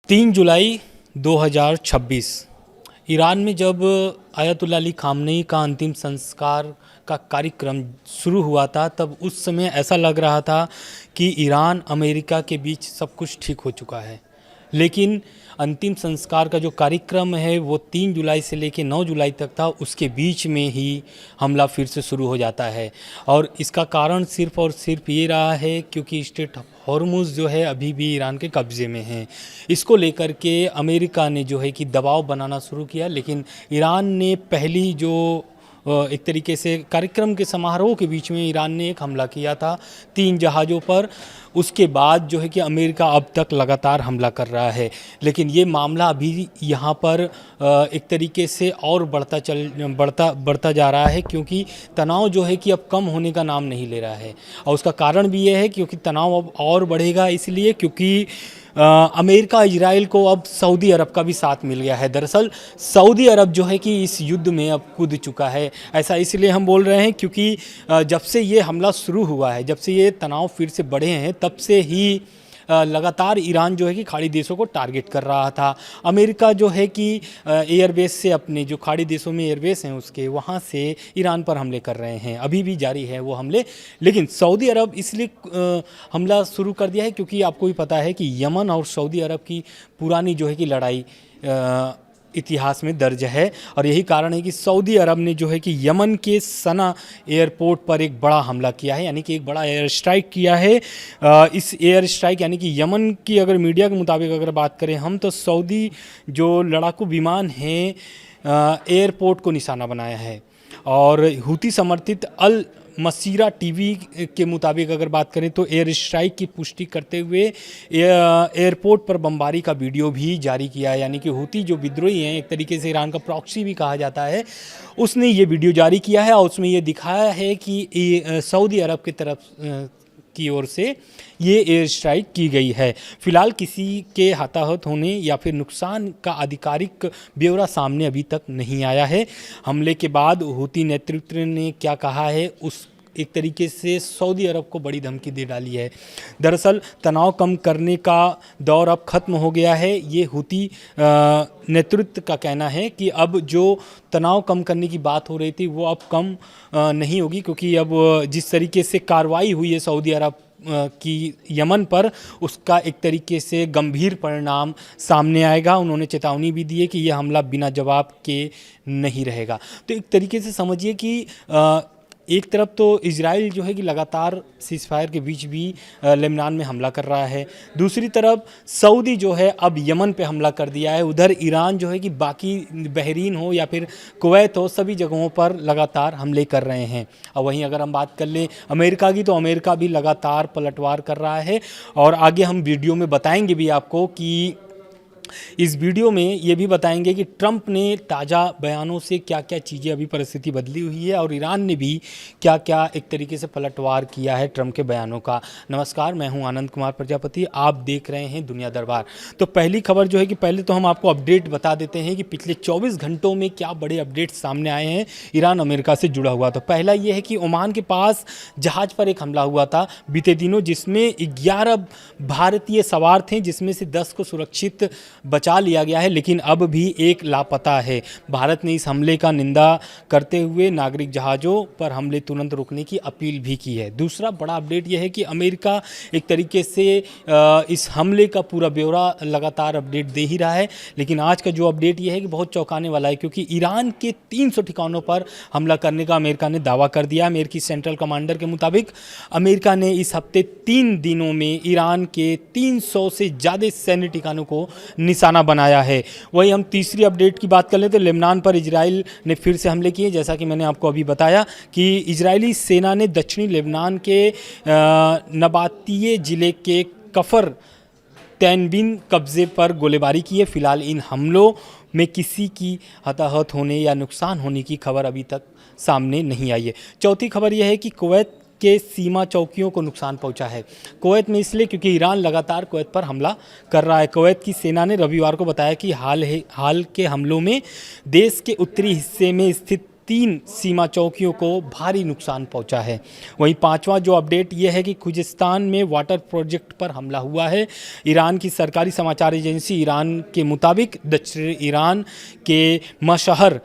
3 जुलाई 2026 Iran में जब ayatollah Ali Khamenei का अंतिम संस्कार का कार्यक्रम शुरू हुआ था, तब उस समय ऐसा लग रहा था कि ईरान अमेरिका के बीच सब कुछ ठीक हो चुका है। लेकिन अंतिम संस्कार का जो कार्यक्रम है वो 3 जुलाई से लेकर 9 जुलाई तक था, उसके बीच में ही हमला फिर से शुरू हो जाता है। और इसका कारण सिर्फ़ और सिर्फ ये रहा है क्योंकि स्ट्रेट ऑफ हॉर्मुज़ जो है अभी भी ईरान के कब्ज़े में है। इसको लेकर के अमेरिका ने जो है कि दबाव बनाना शुरू किया, लेकिन ईरान ने पहली जो एक तरीके से कार्यक्रम के समारोह के बीच में ईरान ने एक हमला किया था 3 जहाज़ों पर। उसके बाद जो है कि अमेरिका अब तक लगातार हमला कर रहा है, लेकिन ये मामला अभी यहाँ पर एक तरीके से और बढ़ता जा रहा है, क्योंकि तनाव जो है कि अब कम होने का नाम नहीं ले रहा है। और उसका कारण भी ये है क्योंकि तनाव अब और बढ़ेगा, इसलिए क्योंकि अमेरिका इजराइल को अब सऊदी अरब का भी साथ मिल गया है। दरअसल सऊदी अरब जो है कि इस युद्ध में अब कूद चुका है। ऐसा इसलिए हम बोल रहे हैं क्योंकि जब से ये हमला शुरू हुआ है, जब से ये तनाव फिर से बढ़े हैं, तब से ही लगातार ईरान जो है कि खाड़ी देशों को टारगेट कर रहा था। अमेरिका जो है कि एयरबेस से, अपने जो खाड़ी देशों में एयरबेस हैं उसके, वहाँ से ईरान पर हमले कर रहे हैं, अभी भी जारी है वो हमले। लेकिन सऊदी अरब इसलिए हमला शुरू कर दिया है क्योंकि आपको भी पता है कि यमन और सऊदी अरब की पुरानी जो है कि लड़ाई इतिहास में दर्ज है। और यही कारण है कि सऊदी अरब ने जो है कि यमन के सना एयरपोर्ट पर एक बड़ा हमला किया है, यानी कि एक बड़ा एयर स्ट्राइक किया है। इस एयर स्ट्राइक यानी कि यमन की अगर मीडिया के मुताबिक अगर बात करें हम, तो सऊदी जो लड़ाकू विमान हैं एयरपोर्ट को निशाना बनाया है। और हूती समर्थित अल मसीरा टीवी के मुताबिक अगर बात करें तो एयर स्ट्राइक की पुष्टि करते हुए एयरपोर्ट पर बमबारी का वीडियो भी जारी किया है। यानी कि हूती जो विद्रोही हैं, एक तरीके से ईरान का प्रॉक्सी भी कहा जाता है, उसने ये वीडियो जारी किया है और उसमें ये दिखाया है कि सऊदी अरब की तरफ की ओर से ये एयर स्ट्राइक की गई है। फिलहाल किसी के हताहत होने या फिर नुकसान का आधिकारिक ब्यौरा सामने अभी तक नहीं आया है। हमले के बाद हूती नेतृत्व ने क्या कहा है, उस एक तरीके से सऊदी अरब को बड़ी धमकी दे डाली है। दरअसल तनाव कम करने का दौर अब ख़त्म हो गया है, ये हूती नेतृत्व का कहना है कि अब जो तनाव कम करने की बात हो रही थी वो अब कम नहीं होगी, क्योंकि अब जिस तरीके से कार्रवाई हुई है सऊदी अरब की यमन पर, उसका एक तरीके से गंभीर परिणाम सामने आएगा। उन्होंने चेतावनी भी दी है कि यह हमला बिना जवाब के नहीं रहेगा। तो एक तरीके से समझिए कि एक तरफ तो इजराइल जो है कि लगातार सीज़फायर के बीच भी लेबनान में हमला कर रहा है, दूसरी तरफ सऊदी जो है अब यमन पे हमला कर दिया है। उधर ईरान जो है कि बाकी बहरीन हो या फिर कुवैत हो, सभी जगहों पर लगातार हमले कर रहे हैं। और वहीं अगर हम बात कर लें अमेरिका की, तो अमेरिका भी लगातार पलटवार कर रहा है। और आगे हम वीडियो में बताएंगे भी आपको कि इस वीडियो में ये भी बताएंगे कि ट्रंप ने ताज़ा बयानों से क्या क्या चीज़ें, अभी परिस्थिति बदली हुई है और ईरान ने भी क्या क्या एक तरीके से पलटवार किया है ट्रंप के बयानों का। नमस्कार, मैं हूं आनंद कुमार प्रजापति, आप देख रहे हैं दुनिया दरबार। तो पहली खबर जो है कि पहले तो हम आपको अपडेट बता देते हैं कि पिछले 24 घंटों में क्या बड़े अपडेट सामने आए हैं ईरान अमेरिका से जुड़ा हुआ। तो पहला ये है कि ओमान के पास जहाज़ पर एक हमला हुआ था बीते दिनों, जिसमें 11 भारतीय सवार थे, जिसमें से 10 को सुरक्षित बचा लिया गया है, लेकिन अब भी एक लापता है। भारत ने इस हमले का निंदा करते हुए नागरिक जहाज़ों पर हमले तुरंत रोकने की अपील भी की है। दूसरा बड़ा अपडेट यह है कि अमेरिका एक तरीके से इस हमले का पूरा ब्यौरा लगातार अपडेट दे ही रहा है, लेकिन आज का जो अपडेट यह है कि बहुत चौंकाने वाला है, क्योंकि ईरान के 300 ठिकानों पर हमला करने का अमेरिका ने दावा कर दिया। अमेरिकी सेंट्रल कमांडर के मुताबिक अमेरिका ने इस हफ्ते 3 दिनों में ईरान के 300 से ज़्यादा सैन्य ठिकानों को निशाना बनाया है। वही हम तीसरी अपडेट की बात कर लें तो लेबनान पर इजराइल ने फिर से हमले किए। जैसा कि मैंने आपको अभी बताया कि इजरायली सेना ने दक्षिणी लेबनान के नबातिये ज़िले के कफर तैनबिन कब्ज़े पर गोलीबारी की है। फिलहाल इन हमलों में किसी की हताहत होने या नुकसान होने की खबर अभी तक सामने नहीं आई है। चौथी खबर यह है कि कुवैत के सीमा चौकियों को नुकसान पहुंचा है। कुवैत में इसलिए क्योंकि ईरान लगातार कुवैत पर हमला कर रहा है। कुवैत की सेना ने रविवार को बताया कि हाल के हमलों में देश के उत्तरी हिस्से में स्थित 3 सीमा चौकियों को भारी नुकसान पहुंचा है। वहीं पांचवा जो अपडेट ये है कि खुजिस्तान में वाटर प्रोजेक्ट पर हमला हुआ है। ईरान की सरकारी समाचार एजेंसी ईरान के मुताबिक दक्षिण ईरान के मशहर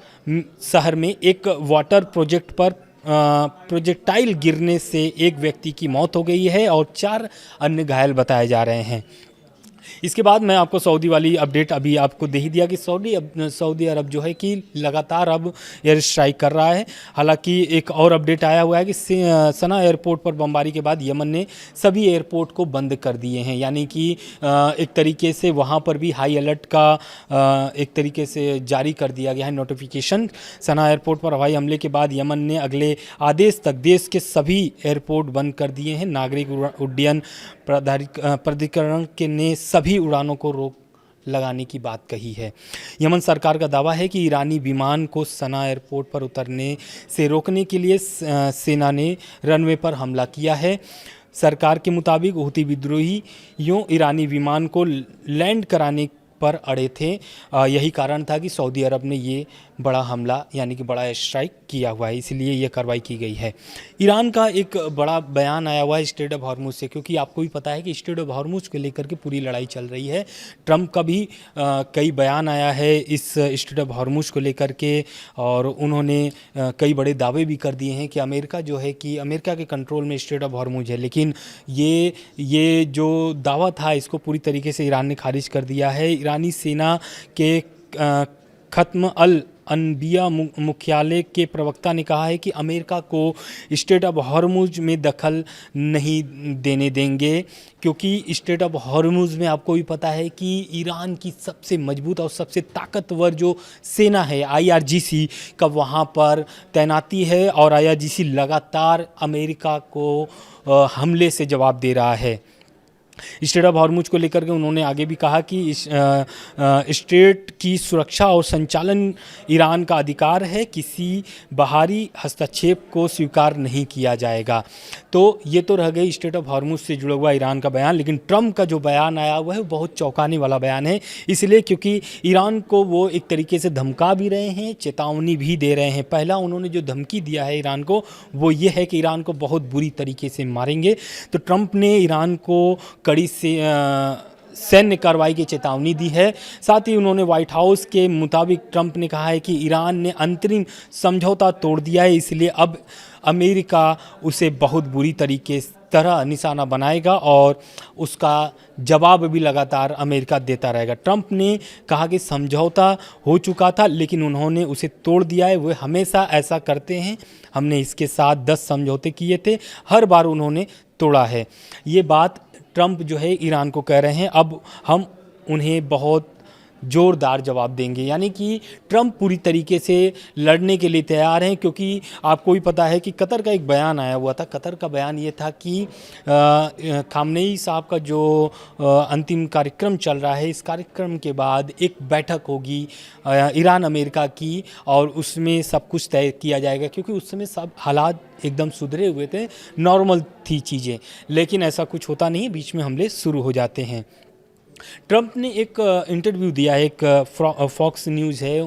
शहर में एक वाटर प्रोजेक्ट पर प्रोजेक्टाइल गिरने से एक व्यक्ति की मौत हो गई है और 4 अन्य घायल बताए जा रहे हैं। इसके बाद मैं आपको सऊदी वाली अपडेट अभी आपको दे ही दिया कि सऊदी अरब जो है कि लगातार अब एयर स्ट्राइक कर रहा है। हालांकि एक और अपडेट आया हुआ है कि सना एयरपोर्ट पर बमबारी के बाद यमन ने सभी एयरपोर्ट को बंद कर दिए हैं, यानी कि एक तरीके से वहाँ पर भी हाई अलर्ट का एक तरीके से जारी कर दिया गया है नोटिफिकेशन। सना एयरपोर्ट पर हवाई हमले के बाद यमन ने अगले आदेश तक देश के सभी एयरपोर्ट बंद कर दिए हैं। नागरिक उड्डयन प्राधिकरण के ने सभी उड़ानों को रोक लगाने की बात कही है। यमन सरकार का दावा है कि ईरानी विमान को सना एयरपोर्ट पर उतरने से रोकने के लिए सेना ने रनवे पर हमला किया है। सरकार के मुताबिक हुती विद्रोहियों ईरानी विमान को लैंड कराने पर अड़े थे। यही कारण था कि सऊदी अरब ने ये बड़ा हमला यानी कि बड़ा स्ट्राइक किया हुआ है, इसलिए यह कार्रवाई की गई है। ईरान का एक बड़ा बयान आया हुआ है स्ट्रेट ऑफ हॉर्मुज से, क्योंकि आपको भी पता है कि स्ट्रेट ऑफ हॉर्मुज को लेकर के पूरी लड़ाई चल रही है। ट्रंप का भी कई बयान आया है इस स्ट्रेट ऑफ हॉर्मुज को लेकर के, और उन्होंने कई बड़े दावे भी कर दिए हैं कि अमेरिका जो है कि अमेरिका के कंट्रोल में स्ट्रेट ऑफ हॉर्मुज है। लेकिन ये जो दावा था इसको पूरी तरीके से ईरान ने खारिज कर दिया है। ईरानी सेना के खत्म अल अनबिया मुख्यालय के प्रवक्ता ने कहा है कि अमेरिका को स्ट्रेट ऑफ हॉर्मुज में दखल नहीं देने देंगे, क्योंकि स्ट्रेट ऑफ हॉर्मुज में आपको भी पता है कि ईरान की सबसे मजबूत और सबसे ताकतवर जो सेना है IRGC का वहाँ पर तैनाती है, और IRGC लगातार अमेरिका को हमले से जवाब दे रहा है। स्ट्रेट ऑफ हॉर्मुज को लेकर के उन्होंने आगे भी कहा कि स्ट्रेट की सुरक्षा और संचालन ईरान का अधिकार है, किसी बाहरी हस्तक्षेप को स्वीकार नहीं किया जाएगा। तो ये तो रह गई स्ट्रेट ऑफ हॉर्मुज से जुड़ा हुआ ईरान का बयान। लेकिन ट्रंप का जो बयान आया हुआ है वो बहुत चौंकाने वाला बयान है, इसलिए क्योंकि ईरान को वो एक तरीके से धमका भी रहे हैं, चेतावनी भी दे रहे हैं। पहला उन्होंने जो धमकी दिया है ईरान को वो ये है कि ईरान को बहुत बुरी तरीके से मारेंगे। तो ट्रंप ने ईरान को कड़ी से सैन्य कार्रवाई की चेतावनी दी है। साथ ही उन्होंने व्हाइट हाउस के मुताबिक ट्रंप ने कहा है कि ईरान ने अंतरिम समझौता तोड़ दिया है, इसलिए अब अमेरिका उसे बहुत बुरी तरीके तरह निशाना बनाएगा और उसका जवाब भी लगातार अमेरिका देता रहेगा। ट्रंप ने कहा कि समझौता हो चुका था लेकिन उन्होंने उसे तोड़ दिया है। वे हमेशा ऐसा करते हैं, हमने इसके साथ 10 समझौते किए थे, हर बार उन्होंने तोड़ा है। ये बात ट्रंप जो है ईरान को कह रहे हैं, अब हम उन्हें बहुत जोरदार जवाब देंगे। यानी कि ट्रंप पूरी तरीके से लड़ने के लिए तैयार हैं, क्योंकि आपको भी पता है कि कतर का एक बयान आया हुआ था। कतर का बयान ये था कि खामनेई साहब का जो अंतिम कार्यक्रम चल रहा है, इस कार्यक्रम के बाद एक बैठक होगी ईरान अमेरिका की, और उसमें सब कुछ तय किया जाएगा, क्योंकि उस समय सब हालात एकदम सुधरे हुए थे, नॉर्मल थी चीज़ें। लेकिन ऐसा कुछ होता नहीं, बीच में हमले शुरू हो जाते हैं। ट्रंप ने एक इंटरव्यू दिया है, एक फॉक्स न्यूज़ है,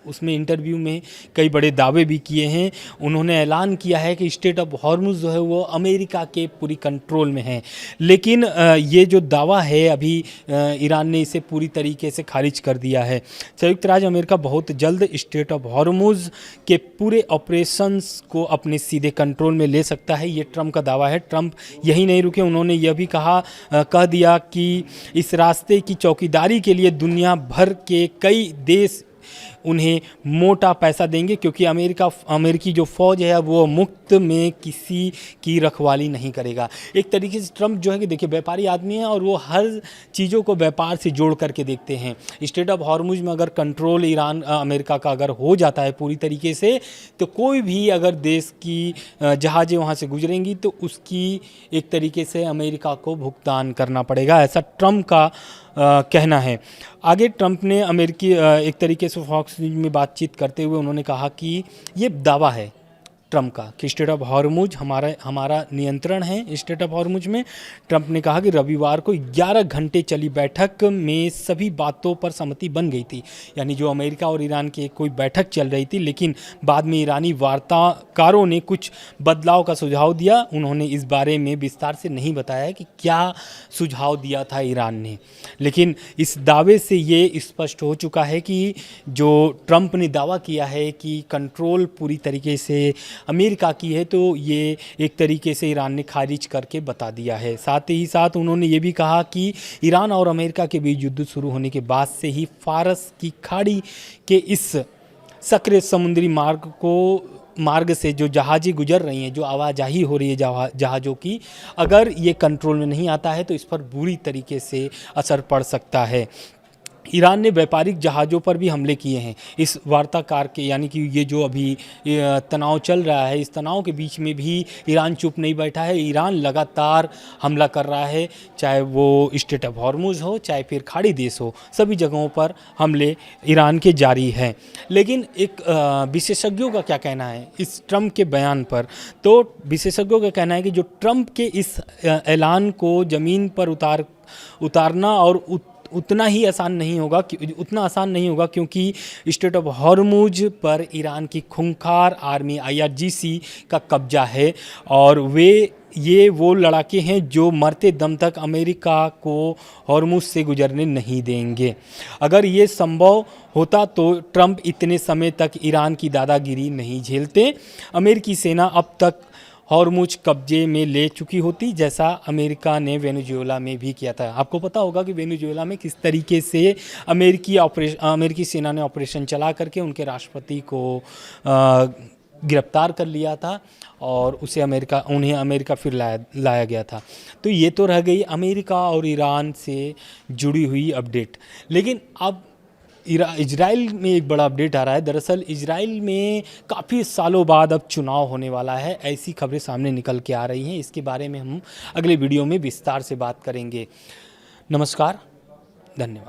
उसमें इंटरव्यू में कई बड़े दावे भी किए हैं। उन्होंने ऐलान किया है कि स्ट्रेट ऑफ हॉर्मुज जो है वो अमेरिका के पूरी कंट्रोल में है। लेकिन ये जो दावा है अभी ईरान ने इसे पूरी तरीके से खारिज कर दिया है। संयुक्त राज्य अमेरिका बहुत जल्द स्ट्रेट ऑफ हॉर्मुज के पूरे ऑपरेशंस को अपने सीधे कंट्रोल में ले सकता है, ये ट्रंप का दावा है। ट्रंप यही नहीं रुके, उन्होंने यह भी कह दिया कि इस रास्ते की चौकीदारी के लिए दुनिया भर के कई देश उन्हें मोटा पैसा देंगे, क्योंकि अमेरिकी जो फ़ौज है वो मुफ्त में किसी की रखवाली नहीं करेगा। एक तरीके से ट्रंप जो है कि देखिए व्यापारी आदमी है और वो हर चीज़ों को व्यापार से जोड़ करके देखते हैं। स्ट्रेट ऑफ हॉर्मुज में अगर कंट्रोल ईरान अमेरिका का अगर हो जाता है पूरी तरीके से, तो कोई भी अगर देश की जहाज़ें वहाँ से गुजरेंगी तो उसकी एक तरीके से अमेरिका को भुगतान करना पड़ेगा, ऐसा ट्रंप का कहना है। आगे ट्रंप ने अमेरिकी एक तरीके से फॉक्स न्यूज़ में बातचीत करते हुए उन्होंने कहा कि ये दावा है, ट्रंप का कि स्ट्रेट ऑफ हॉर्मुज हमारा नियंत्रण है स्ट्रेट ऑफ हॉर्मुज में। ट्रंप ने कहा कि रविवार को 11 घंटे चली बैठक में सभी बातों पर सहमति बन गई थी, यानी जो अमेरिका और ईरान की कोई बैठक चल रही थी, लेकिन बाद में ईरानी वार्ताकारों ने कुछ बदलाव का सुझाव दिया। उन्होंने इस बारे में विस्तार से नहीं बताया कि क्या सुझाव दिया था ईरान ने, लेकिन इस दावे से ये स्पष्ट हो चुका है कि जो ट्रंप ने दावा किया है कि कंट्रोल पूरी तरीके से अमेरिका की है, तो ये एक तरीके से ईरान ने खारिज करके बता दिया है। साथ ही साथ उन्होंने ये भी कहा कि ईरान और अमेरिका के बीच युद्ध शुरू होने के बाद से ही फारस की खाड़ी के इस सक्रिय समुद्री मार्ग से जो जहाज़ें गुजर रही हैं, जो आवाजाही हो रही है जहाज़ों की, अगर ये कंट्रोल में नहीं आता है तो इस पर बुरी तरीके से असर पड़ सकता है। ईरान ने व्यापारिक जहाज़ों पर भी हमले किए हैं इस वार्ताकार के, यानी कि ये जो अभी तनाव चल रहा है, इस तनाव के बीच में भी ईरान चुप नहीं बैठा है। ईरान लगातार हमला कर रहा है, चाहे वो स्ट्रेट ऑफ हॉर्मुज हो, चाहे फिर खाड़ी देश हो, सभी जगहों पर हमले ईरान के जारी हैं। लेकिन एक विशेषज्ञों का क्या कहना है इस ट्रंप के बयान पर? तो विशेषज्ञों का कहना है कि जो ट्रंप के इस ऐलान को ज़मीन पर उतारना और उतना आसान नहीं होगा, क्योंकि स्ट्रेट ऑफ हॉर्मुज पर ईरान की खूंखार आर्मी IRGC का कब्जा है और ये वो लड़ाके हैं जो मरते दम तक अमेरिका को हॉर्मुज से गुजरने नहीं देंगे। अगर ये संभव होता तो ट्रंप इतने समय तक ईरान की दादागिरी नहीं झेलते। अमेरिकी सेना अब तक हॉर्मुज कब्जे में ले चुकी होती, जैसा अमेरिका ने वेनेजुएला में भी किया था। आपको पता होगा कि वेनेजुएला में किस तरीके से अमेरिकी सेना ने ऑपरेशन चला करके उनके राष्ट्रपति को गिरफ्तार कर लिया था और उन्हें अमेरिका फिर लाया गया था। तो ये तो रह गई अमेरिका और ईरान से जुड़ी हुई अपडेट। लेकिन अब इजराइल में एक बड़ा अपडेट आ रहा है। दरअसल इजराइल में काफ़ी सालों बाद अब चुनाव होने वाला है, ऐसी खबरें सामने निकल के आ रही हैं। इसके बारे में हम अगले वीडियो में विस्तार से बात करेंगे। नमस्कार, धन्यवाद।